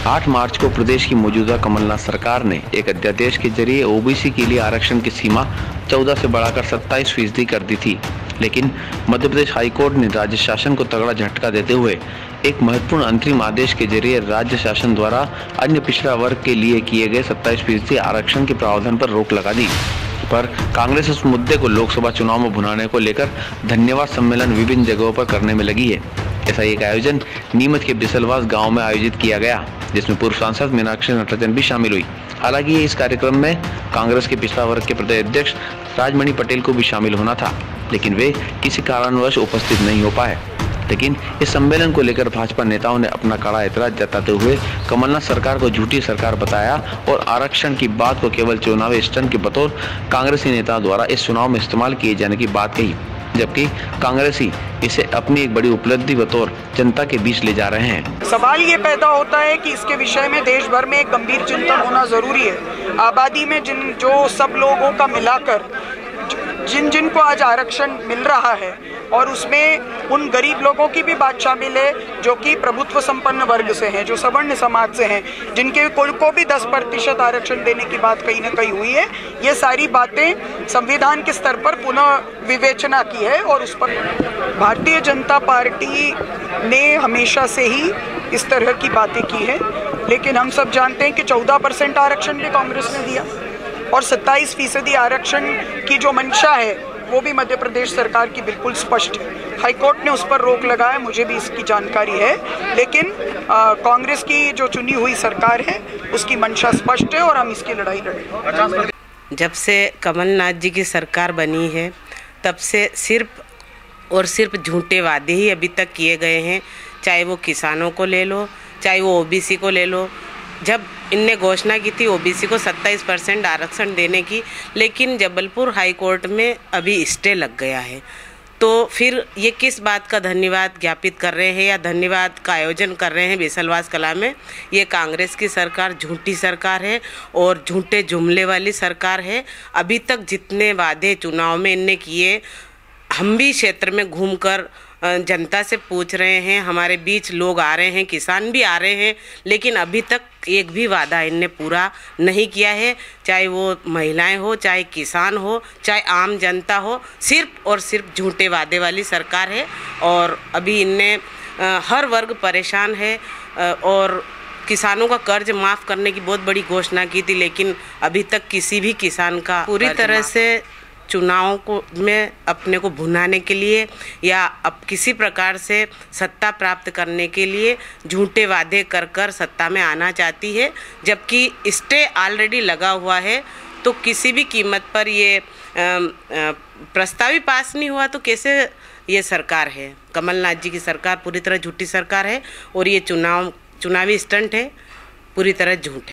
8 मार्च को प्रदेश की मौजूदा कमलनाथ सरकार ने एक अध्यादेश के जरिए ओबीसी के लिए आरक्षण की सीमा 14 से बढ़ाकर 27% कर दी थी। लेकिन मध्य प्रदेश हाईकोर्ट ने राज्य शासन को तगड़ा झटका देते हुए एक महत्वपूर्ण अंतरिम आदेश के जरिए राज्य शासन द्वारा अन्य पिछड़ा वर्ग के लिए किए गए 27% आरक्षण के प्रावधान पर रोक लगा दी। पर कांग्रेस इस मुद्दे को लोकसभा चुनाव में भुनाने को लेकर धन्यवाद सम्मेलन विभिन्न जगहों पर करने में लगी है। ऐसा एक आयोजन नीमच के बिसलवास गांव में आयोजित किया गया, जिसमें पूर्व सांसद मीनाक्षी नटराजन भी शामिल हुई। हालांकि इस कार्यक्रम में कांग्रेस के पिछड़ा वर्ग के प्रदेश अध्यक्ष राजमणि पटेल को भी शामिल होना था, लेकिन वे किसी कारणवश उपस्थित नहीं हो पाए। लेकिन इस सम्मेलन को लेकर भाजपा नेताओं ने अपना कड़ा एतराज जताते हुए कमलनाथ सरकार को झूठी सरकार बताया और आरक्षण की बात को केवल चुनावी स्टंट के बतौर कांग्रेसी नेताओं द्वारा इस चुनाव में इस्तेमाल किए जाने की बात कही, जबकि कांग्रेसी इसे अपनी एक बड़ी उपलब्धि बतौर जनता के बीच ले जा रहे हैं। सवाल ये पैदा होता है कि इसके विषय में देश भर में एक गंभीर चिंतन होना जरूरी है। आबादी में जो सब लोगों का मिलाकर जिनको आज आरक्षण मिल रहा है और उसमें उन गरीब लोगों की भी बात शामिल है जो कि प्रभुत्व संपन्न वर्ग से हैं, जो सवर्ण समाज से हैं, जिनके को भी 10% आरक्षण देने की बात कहीं ना कहीं हुई है। ये सारी बातें संविधान के स्तर पर पुनः विवेचना की है और उस पर भारतीय जनता पार्टी ने हमेशा से ही इस तरह की बातें की है। लेकिन हम सब जानते हैं कि 14% आरक्षण भी कांग्रेस ने दिया और 27% आरक्षण की जो मंशा है वो भी मध्य प्रदेश सरकार की बिल्कुल स्पष्ट है। हाईकोर्ट ने उस पर रोक लगाया, मुझे भी इसकी जानकारी है, लेकिन कांग्रेस की जो चुनी हुई सरकार है उसकी मंशा स्पष्ट है और हम इसकी लड़ाई लड़ेंगे। जब से कमलनाथ जी की सरकार बनी है तब से सिर्फ और सिर्फ झूठे वादे ही अभी तक किए गए हैं, चाहे वो किसानों को ले लो, चाहे वो ओबीसी को ले लो। जब इनने घोषणा की थी ओबीसी को 27% आरक्षण देने की, लेकिन जबलपुर हाई कोर्ट में अभी स्टे लग गया है। तो फिर ये किस बात का धन्यवाद ज्ञापित कर रहे हैं या धन्यवाद का आयोजन कर रहे हैं बिसलवास कला में? ये कांग्रेस की सरकार झूठी सरकार है और झूठे जुमले वाली सरकार है। अभी तक जितने वादे चुनाव में इनने किए, हम भी क्षेत्र में घूमकर जनता से पूछ रहे हैं, हमारे बीच लोग आ रहे हैं, किसान भी आ रहे हैं, लेकिन अभी तक एक भी वादा इनने पूरा नहीं किया है। चाहे वो महिलाएं हो, चाहे किसान हो, चाहे आम जनता हो, सिर्फ और सिर्फ झूठे वादे वाली सरकार है। और अभी इनने हर वर्ग परेशान है और किसानों का कर्ज माफ़ करने की बहुत बड़ी घोषणा की थी, लेकिन अभी तक किसी भी किसान का पूरी तरह से चुनाव को में अपने को भुनाने के लिए या अब किसी प्रकार से सत्ता प्राप्त करने के लिए झूठे वादे कर कर सत्ता में आना चाहती है। जबकि स्टे ऑलरेडी लगा हुआ है, तो किसी भी कीमत पर ये प्रस्ताव ही पास नहीं हुआ तो कैसे ये सरकार है? कमलनाथ जी की सरकार पूरी तरह झूठी सरकार है और ये चुनावी स्टंट है, पूरी तरह झूठ है।